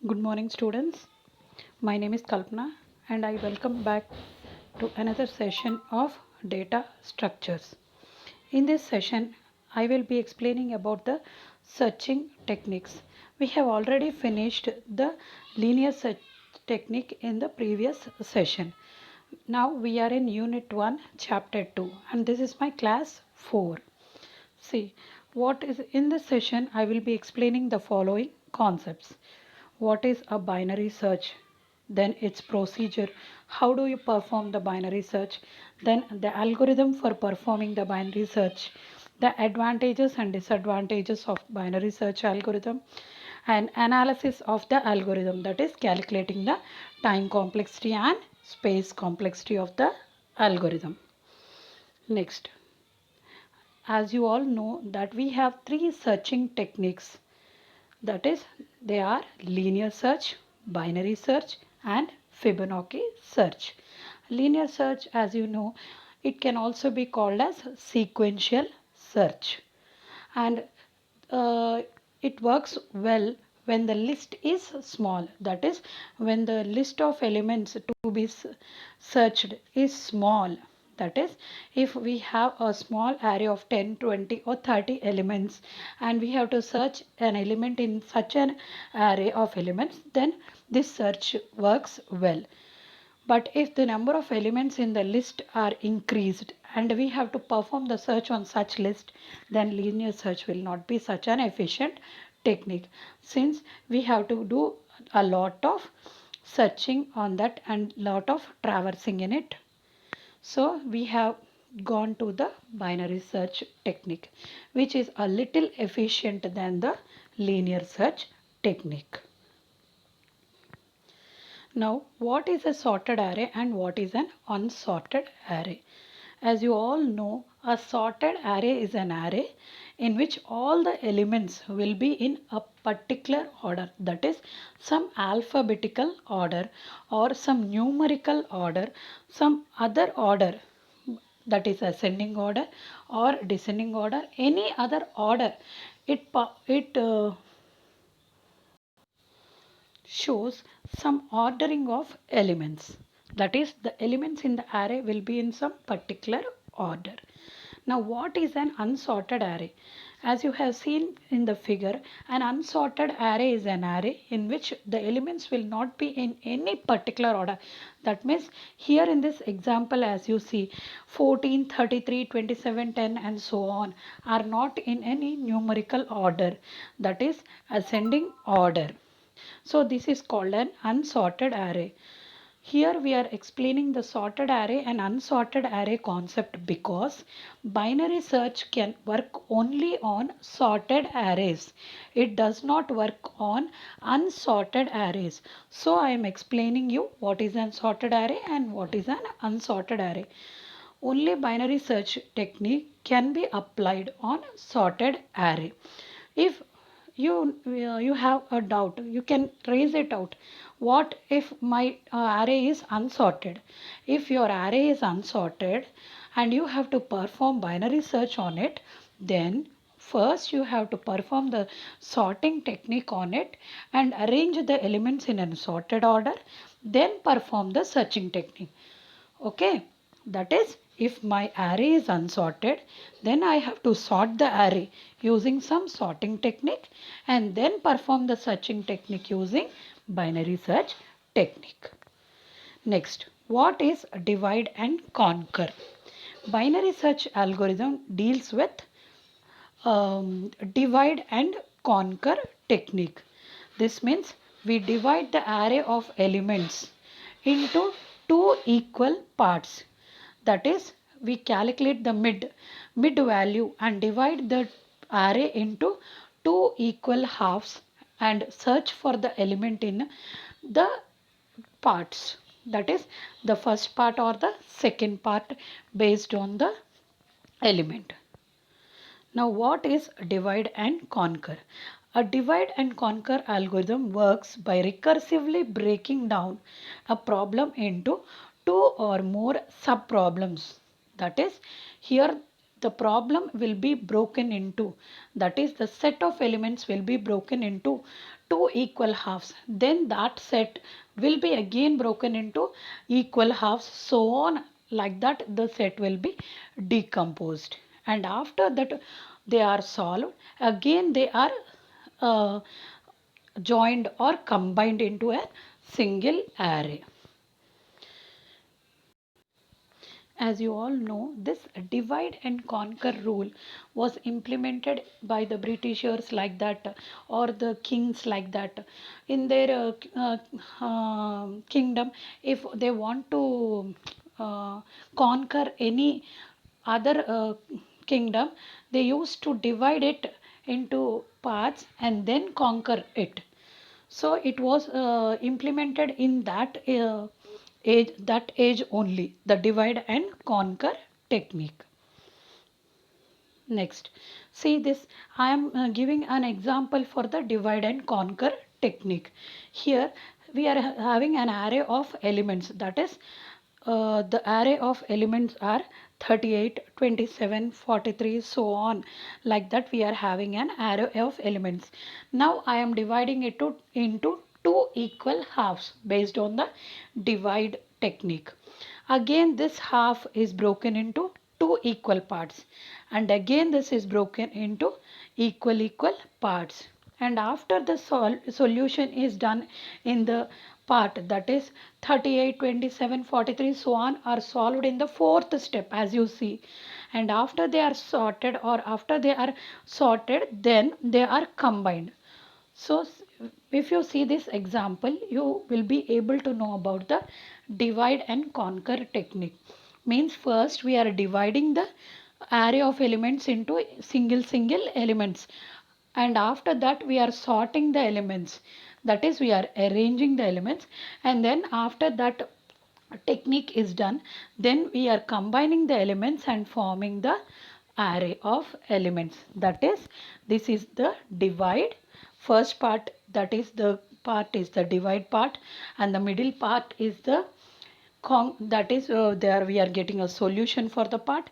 Good morning, students. My name is Kalpana, and I welcome back to another session of data structures. In this session, I will be explaining about the searching techniques. We have already finished the linear search technique in the previous session. Now we are in Unit 1, Chapter 2, and this is my class 4. See, what is in this session, I will be explaining the following concepts. What is a binary search? Then its procedure. How do you perform the binary search? Then the algorithm for performing the binary search. The advantages and disadvantages of binary search algorithm and analysis of the algorithm, that is calculating the time complexity and space complexity of the algorithm. Next, as you all know that we have three searching techniques, that is they are linear search, binary search and Fibonacci search. Linear search, as you know, it can also be called as sequential search, and uh, it works well when the list is small, that is when the list of elements to be searched is small. That is, if we have a small array of 10, 20 or 30 elements and we have to search an element in such an array of elements, then this search works well. But if the number of elements in the list are increased and we have to perform the search on such list, then linear search will not be such an efficient technique, since we have to do a lot of searching on that and lot of traversing in it. So we have gone to the binary search technique, which is a little efficient than the linear search technique. Now, what is a sorted array and what is an unsorted array? As you all know, a sorted array is an array in which all the elements will be in a particular order, that is some alphabetical order or some numerical order, some other order, that is ascending order or descending order, any other order. It shows some ordering of elements. That is, the elements in the array will be in some particular order. Now, what is an unsorted array? As you have seen in the figure, an unsorted array is an array in which the elements will not be in any particular order. That means here in this example, as you see, 14, 33, 27, 10 and so on are not in any numerical order, that is ascending order. So this is called an unsorted array. Here we are explaining the sorted array and unsorted array concept because binary search can work only on sorted arrays. It does not work on unsorted arrays. So I am explaining you what is an sorted array and what is an unsorted array. Only binary search technique can be applied on sorted array. If you have a doubt, you can raise it out. What if my array is unsorted? If your array is unsorted and you have to perform binary search on it, then first you have to perform the sorting technique on it and arrange the elements in a sorted order, then perform the searching technique. Okay, that is, if my array is unsorted, then I have to sort the array using some sorting technique and then perform the searching technique using binary search technique. Next, what is divide and conquer? Binary search algorithm deals with divide and conquer technique. This means we divide the array of elements into two equal parts. That is, we calculate the mid value and divide the array into two equal halves and search for the element in the parts. That is the first part or the second part based on the element. Now, what is divide and conquer? A divide and conquer algorithm works by recursively breaking down a problem into two or more subproblems. That is, here the problem will be broken into, that is, the set of elements will be broken into two equal halves, then that set will be again broken into equal halves, so on, like that the set will be decomposed. And after that they are solved, again they are uh, joined or combined into a single array. As you all know, this divide and conquer rule was implemented by the Britishers like that, or the kings like that in their kingdom. If they want to conquer any other kingdom, they used to divide it into parts and then conquer it. So it was implemented in that age only, the divide and conquer technique. Next, see this, I am giving an example for the divide and conquer technique. Here we are having an array of elements, that is the array of elements are 38, 27, 43, so on, like that we are having an array of elements. Now I am dividing it into two equal halves based on the divide technique. Again this half is broken into two equal parts, and again this is broken into equal parts. And after the solution is done in the part, that is 38, 27, 43, so on, are solved in the fourth step, as you see. And after they are sorted, or after they are sorted, then they are combined. So if you see this example, you will be able to know about the divide and conquer technique. Means first we are dividing the array of elements into single elements, and after that we are sorting the elements, that is we are arranging the elements, and then after that technique is done, then we are combining the elements and forming the array of elements. That is, this is the divide. First part, that is the part is the divide part, and the middle part is the that is there we are getting a solution for the part,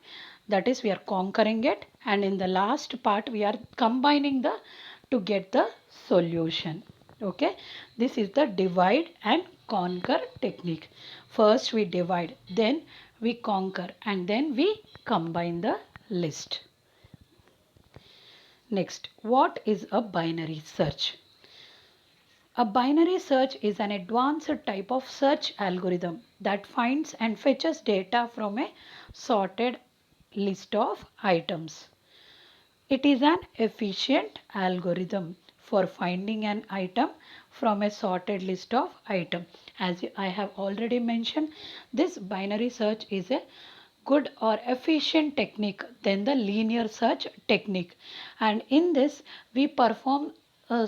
that is we are conquering it, and in the last part we are combining the to get the solution. Okay, this is the divide and conquer technique. First we divide, then we conquer, and then we combine the list. Next, what is a binary search? A binary search is an advanced type of search algorithm that finds and fetches data from a sorted list of items. It is an efficient algorithm for finding an item from a sorted list of items. As I have already mentioned, this binary search is a good or efficient technique than the linear search technique. And in this, we perform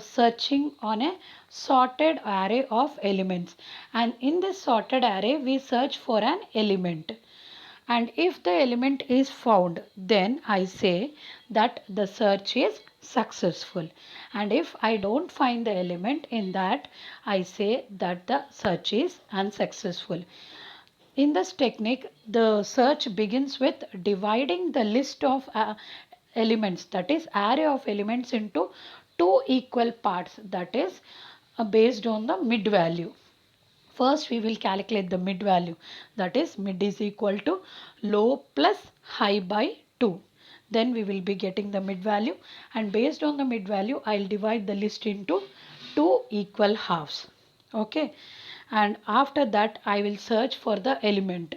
searching on a sorted array of elements. And in this sorted array, we search for an element. And if the element is found, then I say that the search is successful. And if I don't find the element in that, I say that the search is unsuccessful. In this technique, the search begins with dividing the list of elements, that is array of elements, into two equal parts, that is based on the mid value. First we will calculate the mid value, that is mid is equal to low plus high by 2. Then we will be getting the mid value, and based on the mid value I will divide the list into two equal halves. Okay, and after that I will search for the element.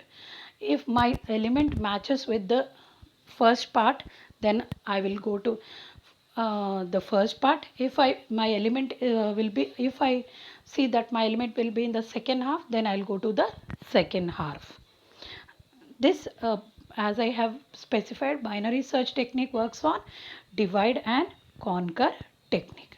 If my element matches with the first part, then I will go to the first part. If my element will be, if I see that my element will be in the second half, then I'll go to the second half. This as I have specified, binary search technique works on divide and conquer technique.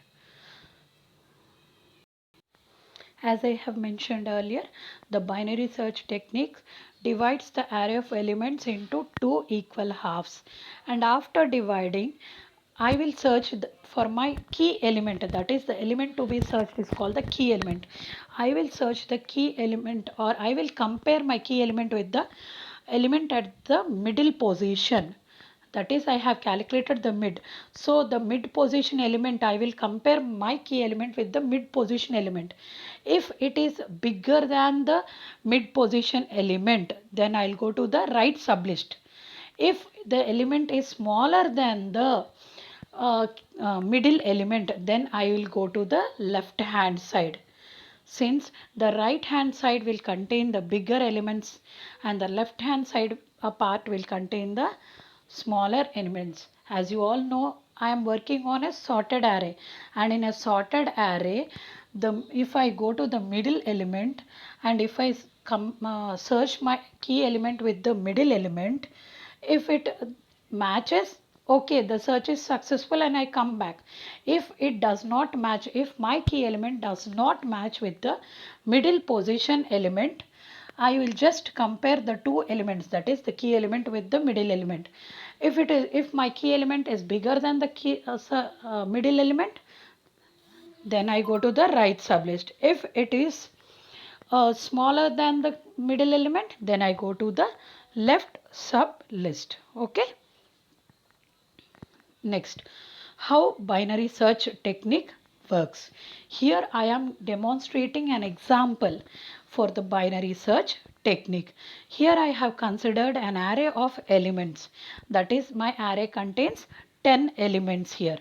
As I have mentioned earlier, the binary search technique divides the array of elements into two equal halves, and after dividing I will search for my key element, that is the element to be searched is called the key element. I will search the key element, or I will compare my key element with the element at the middle position. that is I have calculated the mid. So the mid position element, I will compare my key element with the mid position element. If it is bigger than the mid position element, then I'll go to the right sublist. If the element is smaller than the middle element, then I will go to the left hand side. Since the right hand side will contain the bigger elements and the left hand side part will contain the smaller elements. As you all know, I am working on a sorted array, and in a sorted array, if I go to the middle element and if I search my key element with the middle element, if it matches, okay, the search is successful and I come back. If it does not match, if my key element does not match with the middle position element, I will just compare the two elements, that is the key element with the middle element. If my key element is bigger than the middle element, then I go to the right sublist. If it is smaller than the middle element, then I go to the left sublist. Okay. Next, how binary search technique works. Here I am demonstrating an example for the binary search technique. Here I have considered an array of elements. That is, my array contains 10 elements here.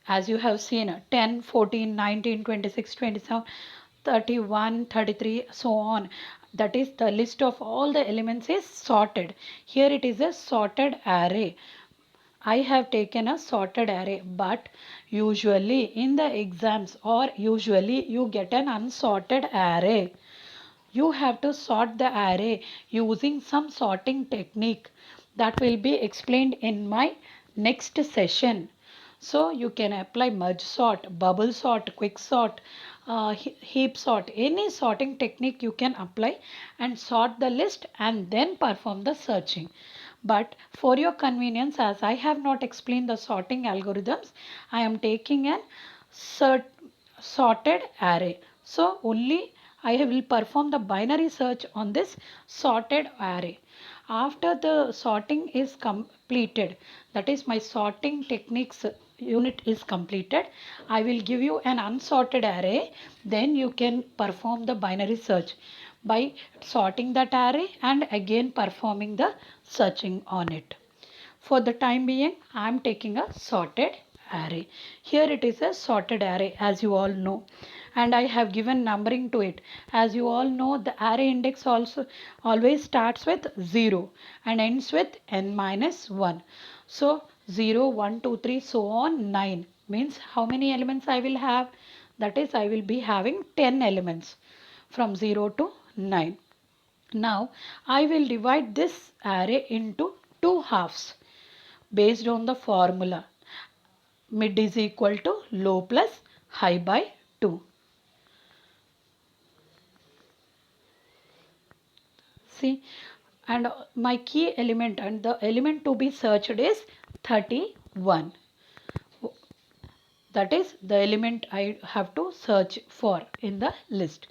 As you have seen, 10, 14, 19, 26, 27, 31, 33, so on. That is, the list of all the elements is sorted. Here it is a sorted array. I have taken a sorted array, but usually in the exams or usually you get an unsorted array. You have to sort the array using some sorting technique that will be explained in my next session. So you can apply merge sort, bubble sort, quick sort, heap sort, any sorting technique you can apply and sort the list and then perform the searching. But for your convenience, as I have not explained the sorting algorithms, I am taking an sorted array. So only I will perform the binary search on this sorted array. After the sorting is completed, that is my sorting techniques unit is completed, I will give you an unsorted array. Then you can perform the binary search by sorting that array and again performing the searching on it. For the time being, I am taking a sorted array. Here it is a sorted array, as you all know, and I have given numbering to it. As you all know, the array index also always starts with 0 and ends with n minus 1. So 0, 1, 2, 3, so on 9 means how many elements I will have? That is, I will be having 10 elements from 0 to 9. Now I will divide this array into two halves based on the formula. Mid is equal to low plus high by 2. See, and my key element and the element to be searched is 31. That is the element I have to search for in the list.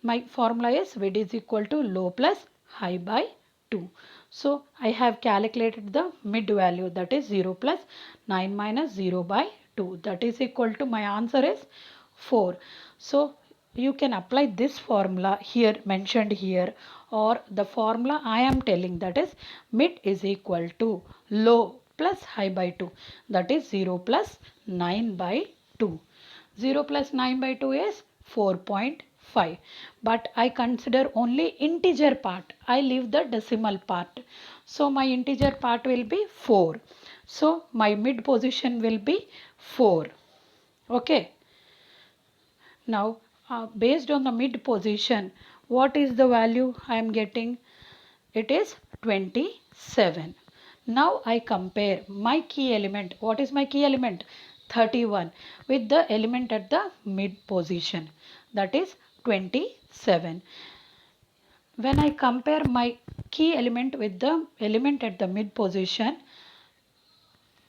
My formula is width is equal to low plus high by 2. So I have calculated the mid value, that is 0 plus 9 minus 0 by 2, that is equal to, my answer is 4. So you can apply this formula here mentioned here, or the formula I am telling, that is mid is equal to low plus high by 2, that is 0 plus 9 by 2. 0 plus 9 by 2 is 4.5, but I consider only integer part. I leave the decimal part. So my integer part will be 4. So my mid position will be 4. Okay. Now based on the mid position, what is the value I am getting? It is 27. Now I compare my key element. What is my key element? 31 with the element at the mid position, that is 27. When I compare my key element with the element at the mid position,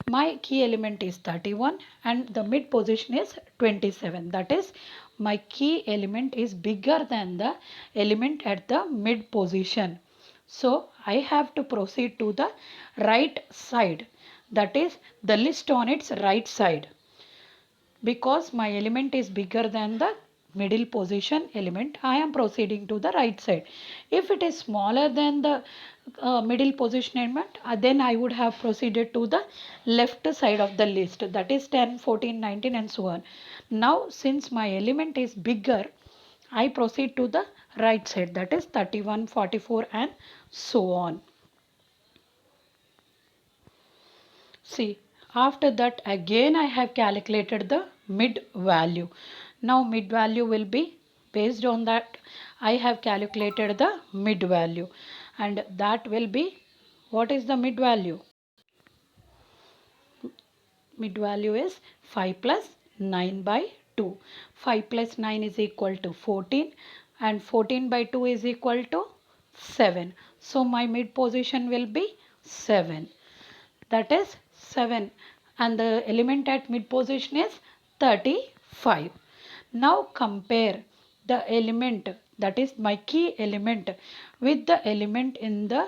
my key element is 31 and the mid position is 27. That is, my key element is bigger than the element at the mid position. So I have to proceed to the right side. that is the list on its right side, because my element is bigger than the middle position element, I am proceeding to the right side. If it is smaller than the middle position element, then I would have proceeded to the left side of the list, that is 10, 14, 19 and so on. Now since my element is bigger, I proceed to the right side, that is 31, 44 and so on. See, after that again I have calculated the mid value. Now mid value will be based on that I have calculated the mid value, and that will be, what is the mid value? Mid value is 5 plus 9 by 2. 5 plus 9 is equal to 14 and 14 by 2 is equal to 7. So my mid position will be 7. That is 7, and the element at mid position is 35. Now compare the element, that is my key element, with the element in the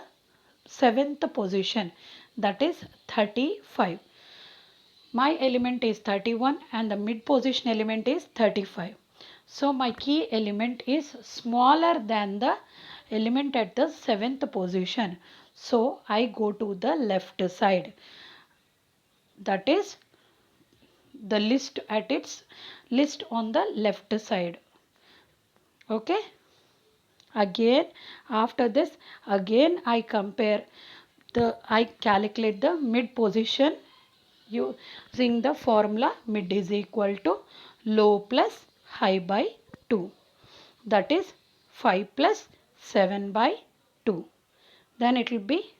7th position, that is 35. My element is 31 and the mid position element is 35. So my key element is smaller than the element at the 7th position. So I go to the left side, that is the list at its list on the left side. Okay, again after this, again I compare the, I calculate the mid position using the formula mid is equal to low plus high by 2, that is 5 plus 7 by 2. Then it will be,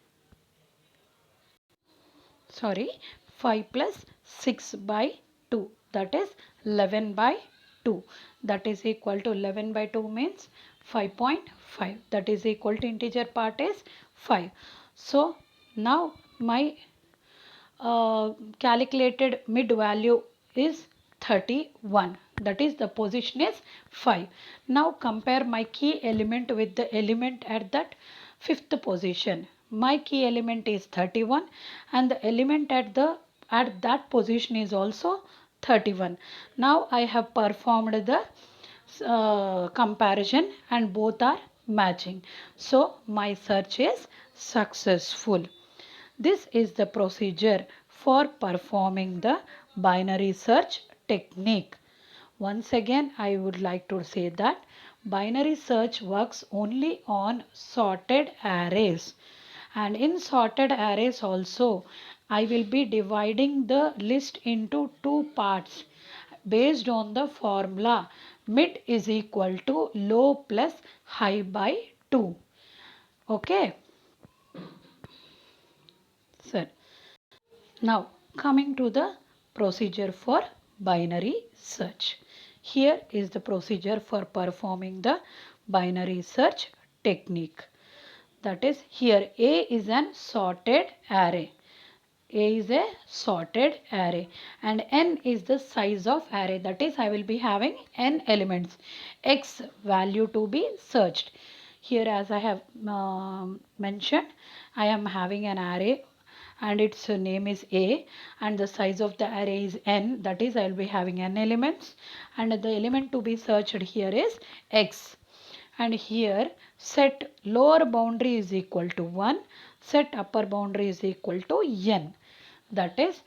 sorry, 5 plus 6 by 2, that is 11 by 2, that is equal to 11 by 2 means 5.5, that is equal to integer part is 5. So now my calculated mid value is 31, that is the position is 5. Now compare my key element with the element at that 5th position. My key element is 31 and the element at that position is also 31. Now I have performed the comparison and both are matching, so my search is successful. This is the procedure for performing the binary search technique. Once again, I would like to say that binary search works only on sorted arrays. And in sorted arrays also, I will be dividing the list into two parts based on the formula mid is equal to low plus high by 2. Okay, sir. Now coming to the procedure for binary search. Here is the procedure for performing the binary search technique. That is, here A is an sorted array. A is a sorted array and n is the size of array, that is I will be having n elements, x value to be searched. Here as I have mentioned, I am having an array and its name is A and the size of the array is n, that is I will be having n elements and the element to be searched here is x. And here set lower boundary is equal to 1, set upper boundary is equal to n. That is,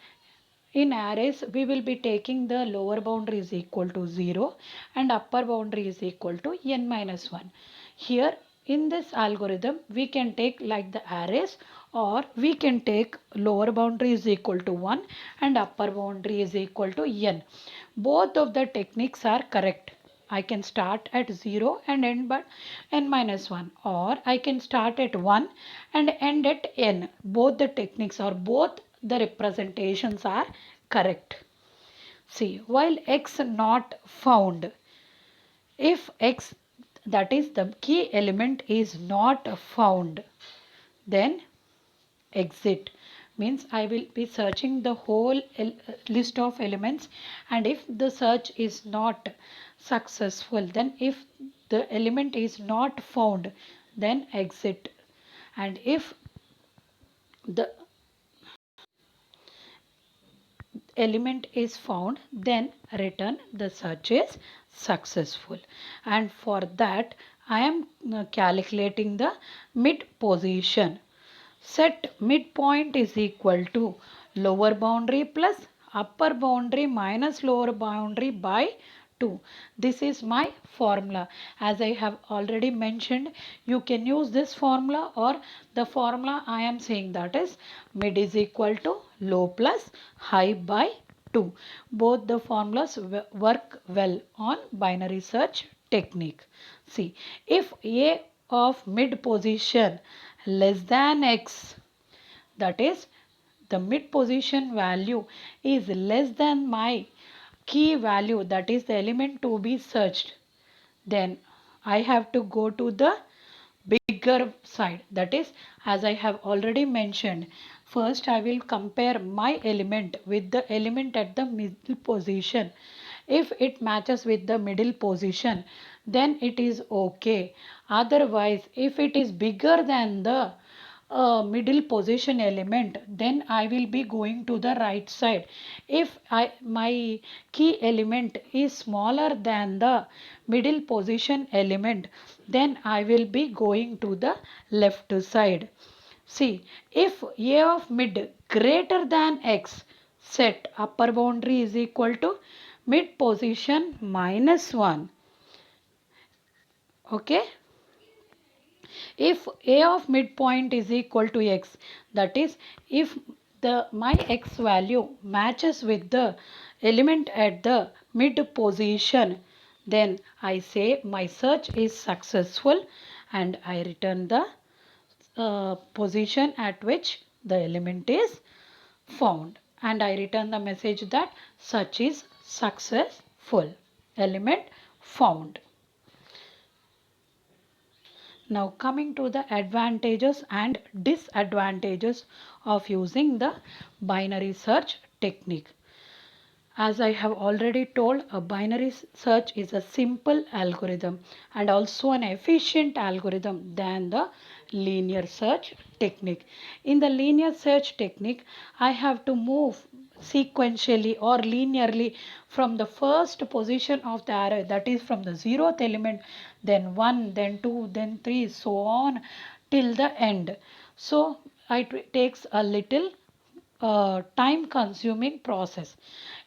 in arrays we will be taking the lower boundary is equal to 0 and upper boundary is equal to n minus 1. Here in this algorithm we can take like the arrays, or we can take lower boundary is equal to 1 and upper boundary is equal to n. Both of the techniques are correct. I can start at 0 and end by n minus 1, or I can start at 1 and end at n. Both the techniques or both the representations are correct. See, while x not found, if x, that is the key element is not found, then exit means I will be searching the whole list of elements, and if the search is not successful, then if the element is not found, then exit. And if the element is found, then return the search is successful. And for that I am calculating the mid position. Set midpoint is equal to lower boundary plus upper boundary minus lower boundary by 2. This is my formula. As I have already mentioned, you can use this formula, or the formula I am saying, that is mid is equal to low plus high by 2. Both the formulas work well on binary search technique. See, if A of mid position less than x, that is the mid position value is less than my key value, that is the element to be searched, then I have to go to the bigger side. That is, as I have already mentioned, first I will compare my element with the element at the middle position. If it matches with the middle position, then it is okay. Otherwise, if it is bigger than the middle position element, then I will be going to the right side. If my key element is smaller than the middle position element, then I will be going to the left side. See, if A of mid greater than x, set upper boundary is equal to mid position minus 1. Okay. If A of midpoint is equal to x, that is, if my x value matches with the element at the mid position, then I say my search is successful and I return the position at which the element is found, and I return the message that search is successful, element found. Now coming to the advantages and disadvantages of using the binary search technique. As I have already told, a binary search is a simple algorithm and also an efficient algorithm than the linear search technique. In the linear search technique, I have to move sequentially or linearly from the first position of the array, that is from the 0th element, then 1, then 2, then 3, so on till the end. So it takes a little time consuming process.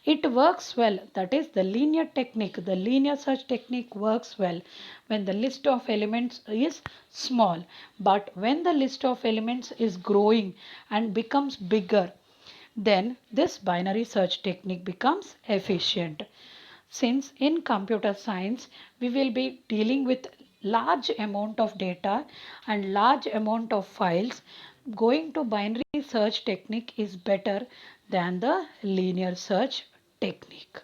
It works well, that is the linear technique, the linear search technique works well when the list of elements is small, but when the list of elements is growing and becomes bigger, then this binary search technique becomes efficient. Since in computer science we will be dealing with large amount of data and large amount of files, going to binary search technique is better than the linear search technique.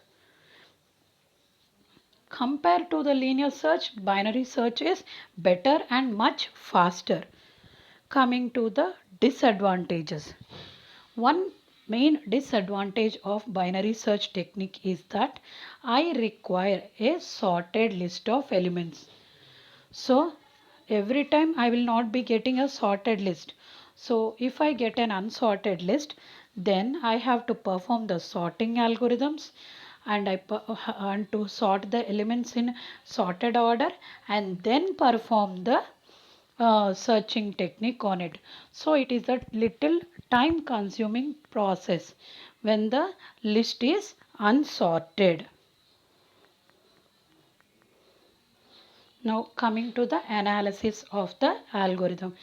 Compared to the linear search, binary search is better and much faster. Coming to the disadvantages. One main disadvantage of binary search technique is that I require a sorted list of elements. So every time I will not be getting a sorted list. So if I get an unsorted list, then I have to perform the sorting algorithms, and and to sort the elements in sorted order and then perform the searching technique on it. So it is a little time consuming process when the list is unsorted. Now coming to the analysis of the algorithm.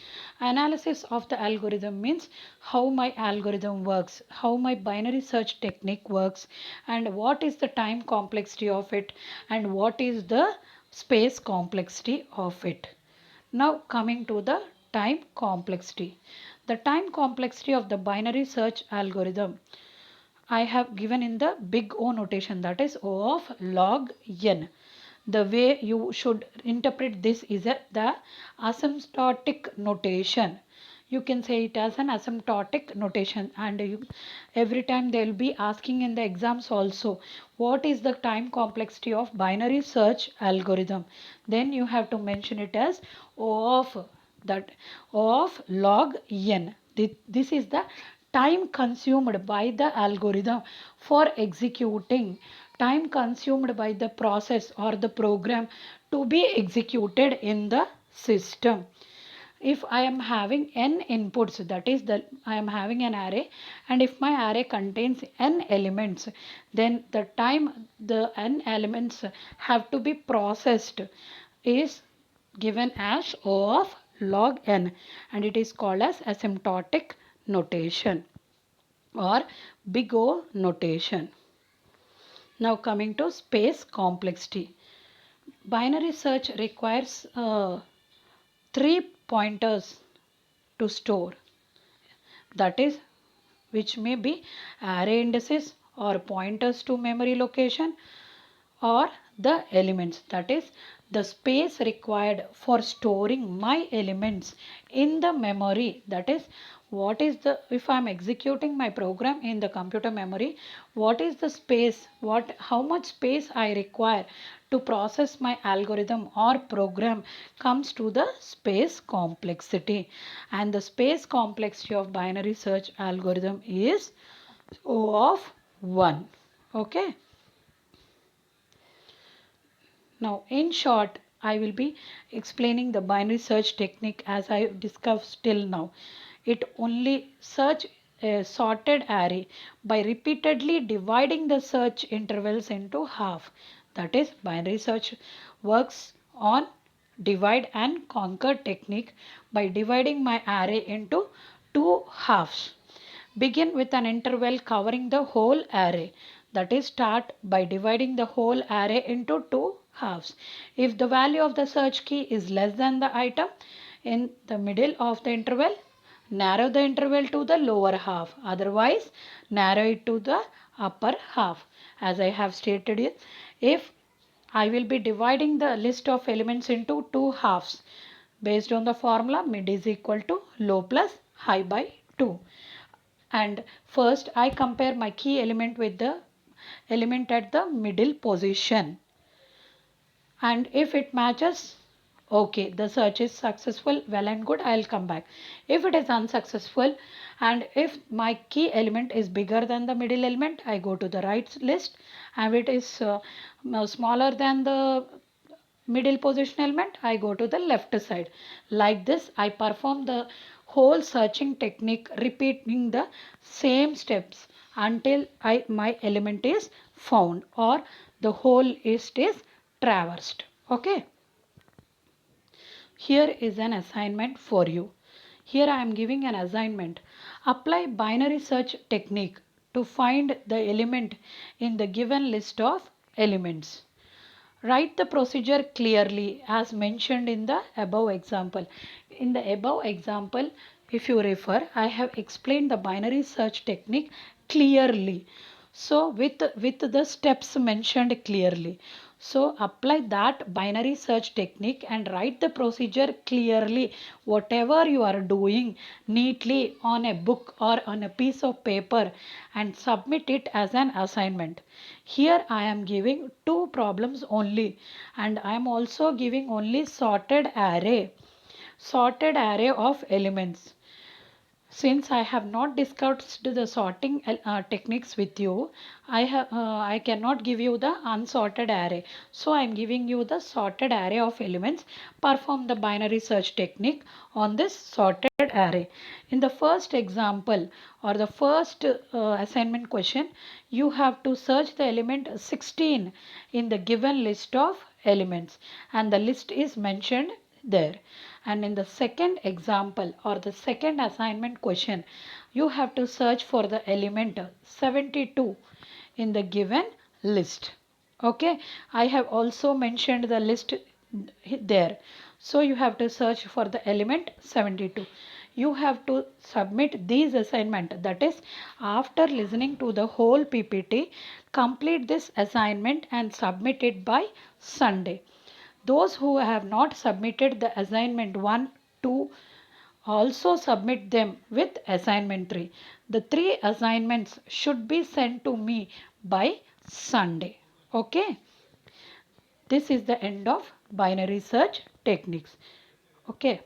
Analysis of the algorithm means how my algorithm works, how my binary search technique works, and what is the time complexity of it, and what is the space complexity of it. Now coming to the time complexity. The time complexity of the binary search algorithm I have given in the big O notation, that is O of log n. The way you should interpret this is the asymptotic notation. You can say it as an asymptotic notation, and every time they will be asking in the exams also, what is the time complexity of binary search algorithm? Then you have to mention it as O of log n. This is the time consumed by the algorithm for executing, time consumed by the process or the program to be executed in the system. If I am having n inputs, that is I am having an array, and if my array contains n elements, then the time the n elements have to be processed is given as O of log n, and it is called as asymptotic notation or big O notation. Now coming to space complexity. Binary search requires 3 pointers to store, that is, which may be array indices or pointers to memory location or the elements, that is the space required for storing my elements in the memory. That is, what is the, if I am executing my program in the computer memory, what is the space, what, how much space I require to process my algorithm or program comes to the space complexity, and the space complexity of binary search algorithm is O of 1. Okay. Now, in short, I will be explaining the binary search technique as I discussed till now. It only search a sorted array by repeatedly dividing the search intervals into half. That is, binary search works on divide and conquer technique by dividing my array into two halves. Begin with an interval covering the whole array. That is, start by dividing the whole array into two halves. If the value of the search key is less than the item in the middle of the interval, narrow the interval to the lower half. Otherwise, narrow it to the upper half. As I have stated it, if I will be dividing the list of elements into two halves based on the formula mid is equal to low plus high by 2. And first I compare my key element with the element at the middle position, and if it matches, okay, the search is successful, well and good, I'll come back. If it is unsuccessful and if my key element is bigger than the middle element, I go to the right list, and it is smaller than the middle position element, I go to the left side. Like this, I perform the whole searching technique, repeating the same steps until my element is found or the whole list is traversed. Okay. Here is an assignment for you. Here I am giving an assignment. Apply binary search technique to find the element in the given list of elements. Write the procedure clearly as mentioned in the above example. In the above example, if you refer, I have explained the binary search technique clearly. So with the steps mentioned clearly. So apply that binary search technique and write the procedure clearly. Whatever you are doing neatly on a book or on a piece of paper and submit it as an assignment. Here I am giving two problems only, and I am also giving only sorted array of elements. Since I have not discussed the sorting techniques with you, I cannot give you the unsorted array. So I am giving you the sorted array of elements. Perform the binary search technique on this sorted array. In the first example or the first assignment question, you have to search the element 16 in the given list of elements, and the list is mentioned there. And in the second example or the second assignment question, you have to search for the element 72 in the given list. Okay, I have also mentioned the list there. So you have to search for the element 72. You have to submit these assignment, that is, after listening to the whole PPT, complete this assignment and submit it by Sunday. Those who have not submitted the assignment 1, 2, also submit them with assignment 3. The 3 assignments should be sent to me by Sunday. Okay. This is the end of binary search techniques. Okay.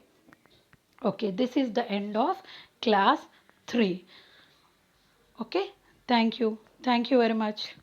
Okay. This is the end of class 3. Okay, thank you very much.